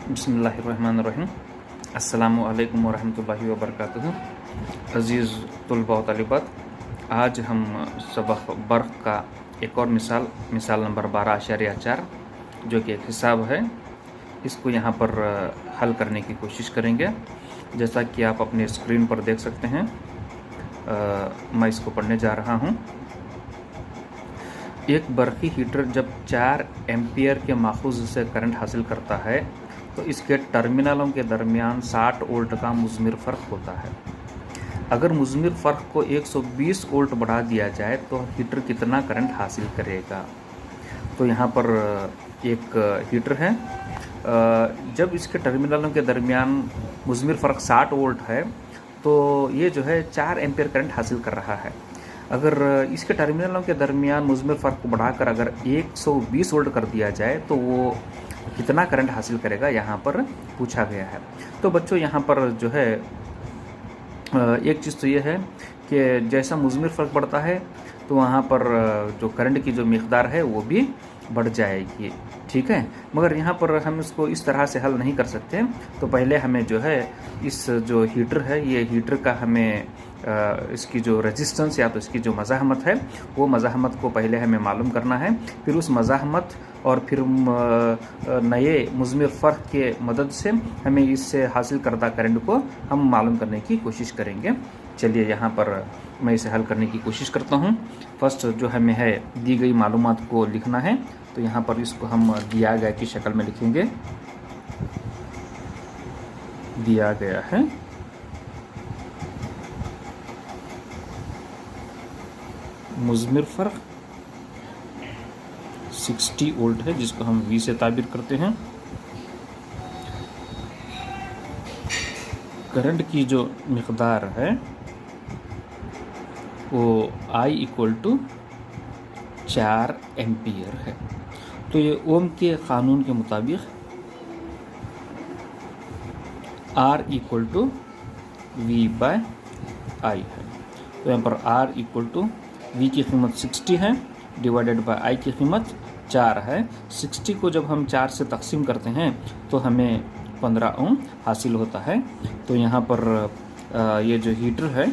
बिस्मिल्लाहिर्रहमानिर्रहीम। अस्सलामु अलैकुम वरहमतुल्लाहि वबरकातुहू। अज़ीज़ तलबा व तालिबात, आज हम सबक बर्क़ का एक और मिसाल नंबर 12.4 जो कि एक हिसाब है, इसको यहाँ पर हल करने की कोशिश करेंगे। जैसा कि आप अपने स्क्रीन पर देख सकते हैं, मैं इसको पढ़ने जा रहा हूँ। एक बरक़ी हीटर जब 4 एम्पियर के माखूज़ से करंट हासिल करता है तो इसके टर्मिनलों के दरमियान 60 वोल्ट का मुज़मिर फ़र्क होता है। अगर मुज़मिर फ़र्क को 120 वोल्ट बढ़ा दिया जाए तो हीटर कितना करंट हासिल करेगा। तो यहाँ पर एक हीटर है, जब इसके टर्मिनलों के दरमियान मुज़मिर फ़र्क 60 वोल्ट है तो ये जो है 4 एम्पियर करंट हासिल कर रहा है। अगर इसके टर्मिनलों के दरमियान मुज़मिर फ़र्क को बढ़ाकर अगर 120 वोल्ट कर दिया जाए तो वो कितना करंट हासिल करेगा, यहाँ पर पूछा गया है। तो बच्चों, यहाँ पर जो है एक चीज़ तो ये है कि जैसा मुज़मिर फ़र्क बढ़ता है तो वहाँ पर जो करंट की जो मिक़दार है वो भी बढ़ जाएगी, ठीक है। मगर यहाँ पर हम इसको इस तरह से हल नहीं कर सकते। तो पहले हमें जो है इस जो हीटर है, ये हीटर का हमें इसकी जो रेजिस्टेंस या तो इसकी जो मज़ाहमत है, वो मज़ाहमत को पहले हमें मालूम करना है। फिर उस मज़ाहमत और फिर नए मुज़मिर फ़र्क के मदद से हमें इससे हासिल करदा करंट को हम मालूम करने की कोशिश करेंगे। चलिए, यहाँ पर मैं इसे हल करने की कोशिश करता हूँ। फर्स्ट जो हमें है दी गई मालूमात को लिखना है, तो यहाँ पर इसको हम दिया गया की शक्ल में लिखेंगे। दिया गया है मुज़मिर फ़र्क 60 वोल्ट है, जिसको हम V से ताबिर करते हैं। करंट की जो मिक़दार है वो I = 4 एम्पियर है। तो ये ओम के क़ानून के मुताबिक R = V/I है। तो यहाँ पर R = V की कीमत 60 है, डिवाइडेड बाय I की कीमत 4 है। 60 को जब हम 4 से तकसीम करते हैं तो हमें 15 ओम हासिल होता है। तो यहाँ पर ये जो हीटर है,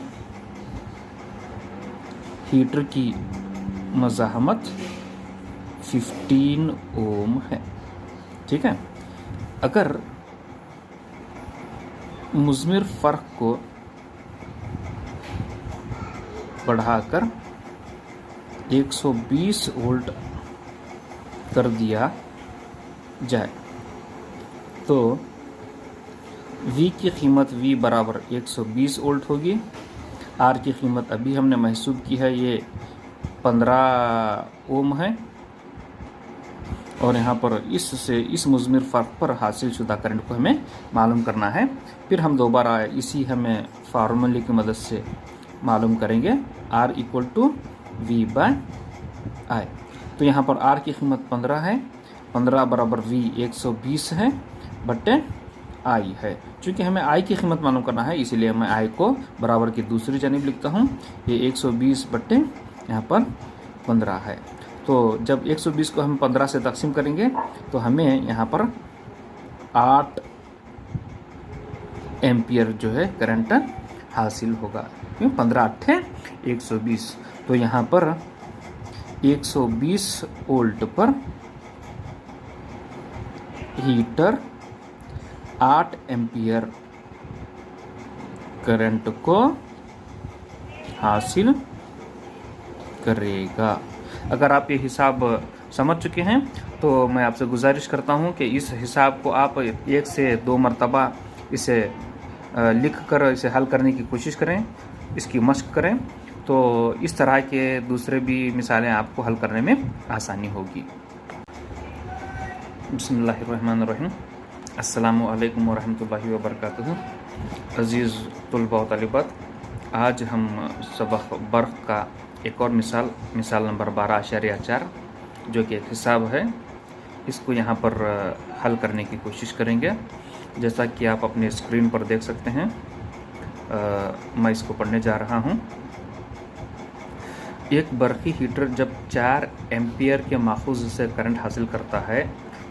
हीटर की मज़ाहमत 15 ओम है, ठीक है। अगर मुज़मिर फ़र्क को बढ़ाकर 120 वोल्ट कर दिया जाए तो V की कीमत V बराबर 120 वोल्ट होगी। R की कीमत अभी हमने महसूब की है, ये 15 ओम है। और यहाँ पर इससे इस मुज़मिर फ़र्क पर हासिल शुदा करंट को हमें मालूम करना है। फिर हम दोबारा इसी हमें फार्मूले की मदद से मालूम करेंगे, R = V/I। तो यहाँ पर R की कीमत 15 है, 15 बराबर V 120 है बटे I है। चूँकि हमें I की कीमत मालूम करना है, इसीलिए मैं I को बराबर की दूसरी जानिब लिखता हूँ। ये 120 बटे यहाँ पर 15 है। तो जब 120 को हम 15 से तकसीम करेंगे तो हमें यहाँ पर 8 एम्पियर जो है करंट हासिल होगा। 15 × 8 = 120। तो यहाँ पर 120 वोल्ट पर हीटर 8 एम्पियर करंट को हासिल करेगा। अगर आप ये हिसाब समझ चुके हैं तो मैं आपसे गुजारिश करता हूँ कि इस हिसाब को आप 1 से 2 मरतबा इसे लिख कर इसे हल करने की कोशिश करें, इसकी मशक करें। तो इस तरह के दूसरे भी मिसालें आपको हल करने में आसानी होगी। बिस्मिल्लाहिर्रहमानिर्रहीम। अस्सलामु अलैकुम वरहमतुल्लाहि वबरकातुहू। अज़ीज़ तलबा व तालिबात, आज हम सबक बर्क़ का एक और मिसाल नंबर 12.4 जो कि एक हिसाब है, इसको यहाँ पर हल करने की कोशिश करेंगे। जैसा कि आप अपने स्क्रीन पर देख सकते हैं, मैं इसको पढ़ने जा रहा हूँ। एक बरक़ी हीटर जब 4 एम्पियर के माखूज़ से करंट हासिल करता है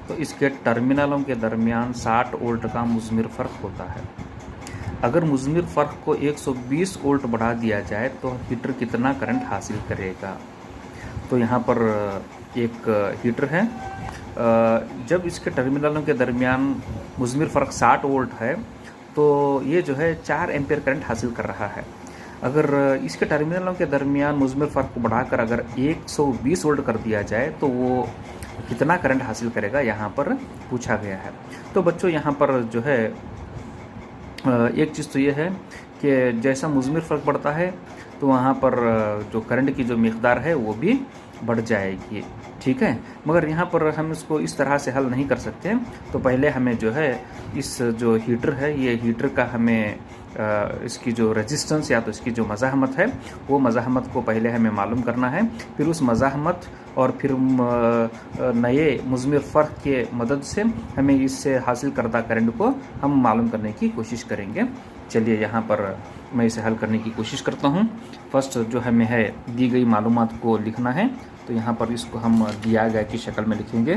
तो इसके टर्मिनलों के दरमियान 60 वोल्ट का मुज़मिर फ़र्क होता है। अगर मुज़मिर फ़र्क को 120 वोल्ट बढ़ा दिया जाए तो हीटर कितना करंट हासिल करेगा। तो यहाँ पर एक हीटर है, जब इसके टर्मिनलों के दरमियान मुज़मिर फ़र्क 60 वोल्ट है तो ये जो है 4 एम्पीयर करंट हासिल कर रहा है। अगर इसके टर्मिनलों के दरमियान मुज़मिर फ़र्क को बढ़ाकर अगर 120 वोल्ट कर दिया जाए तो वो कितना करंट हासिल करेगा, यहाँ पर पूछा गया है। तो बच्चों यहाँ पर जो है एक चीज़ तो ये है कि जैसा मुज़मिर फ़र्क बढ़ता है तो वहाँ पर जो करंट की जो मिक़दार है वो भी बढ़ जाएगी, ठीक है। मगर यहाँ पर हम इसको इस तरह से हल नहीं कर सकते। तो पहले हमें जो है इस जो हीटर है, ये हीटर का हमें इसकी जो रेजिस्टेंस या तो इसकी जो मज़ाहमत है वो मज़ाहमत को पहले हमें मालूम करना है। फिर उस मज़ाहमत और फिर नए मुज़मिर फ़र्क के मदद से हमें इससे हासिल करदा करंट को हम मालूम करने की कोशिश करेंगे। चलिए यहाँ पर मैं इसे हल करने की कोशिश करता हूँ। फर्स्ट जो हमें है दी गई मालूमात को लिखना है, तो यहाँ पर इसको हम दिया गया की शक्ल में लिखेंगे।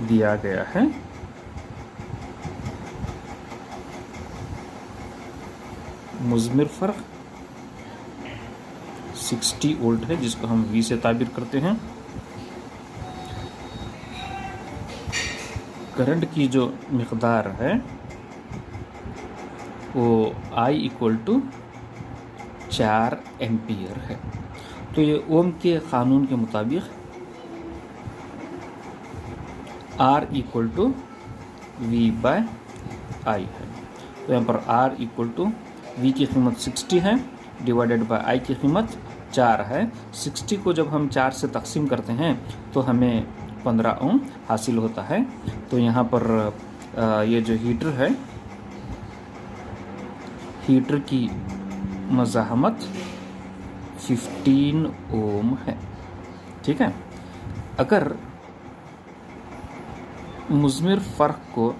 दिया गया है मुज़मिर फ़र्क 60 वोल्ट है, जिसको हम V से ताबिर करते हैं। करंट की जो मिक़दार है वो I = 4 एम्पीयर है। तो ये ओम के क़ानून के मुताबिक R = V/I है। तो यहाँ पर R = V की कीमत 60 है डिवाइडेड बाय I की कीमत 4 है। 60 को जब हम 4 से तकसीम करते हैं तो हमें 15 ओम हासिल होता है। तो यहाँ पर ये जो हीटर है, हीटर की मज़ाहमत 15 ओम है, ठीक है। अगर मुज़मिर फ़र्क को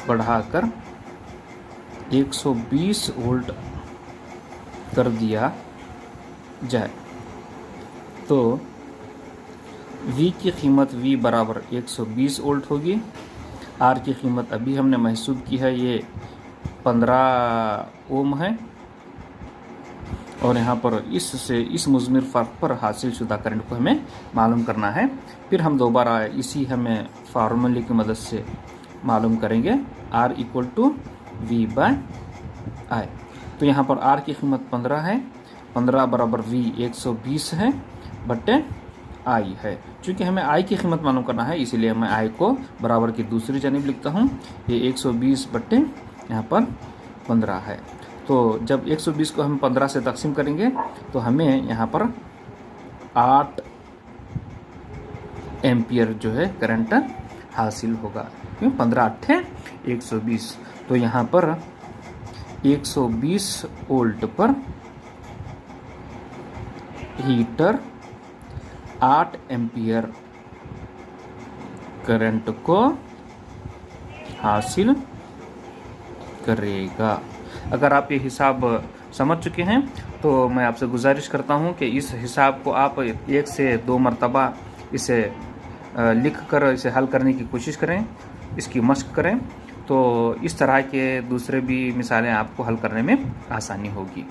बढ़ाकर 120 वोल्ट कर दिया जाए तो V की कीमत V बराबर 120 वोल्ट होगी। R की कीमत अभी हमने महसूब की है, ये 15 ओम है। और यहाँ पर इससे इस मुज़मिर फ़र्क पर हासिल शुदा करंट को हमें मालूम करना है। फिर हम दोबारा इसी हमें फार्मूले की मदद से मालूम करेंगे R = V/I। तो यहाँ पर R की कीमत 15 है, 15 बराबर V 120 है बटे I है। चूँकि हमें I की कीमत मालूम करना है इसीलिए मैं I को बराबर की दूसरी जानिब लिखता हूँ। ये 120 बटे यहाँ पर 15 है। तो जब 120 को हम 15 से तकसीम करेंगे तो हमें यहाँ पर 8 एम्पियर जो है करंट हासिल होगा। क्यों? 15 8 120। तो यहाँ पर 120 वोल्ट पर हीटर 8 एम्पियर करंट को हासिल करेगा। अगर आप ये हिसाब समझ चुके हैं तो मैं आपसे गुजारिश करता हूँ कि इस हिसाब को आप 1 से 2 मरतबा इसे लिख कर इसे हल करने की कोशिश करें, इसकी मशक करें। तो इस तरह के दूसरे भी मिसालें आपको हल करने में आसानी होगी।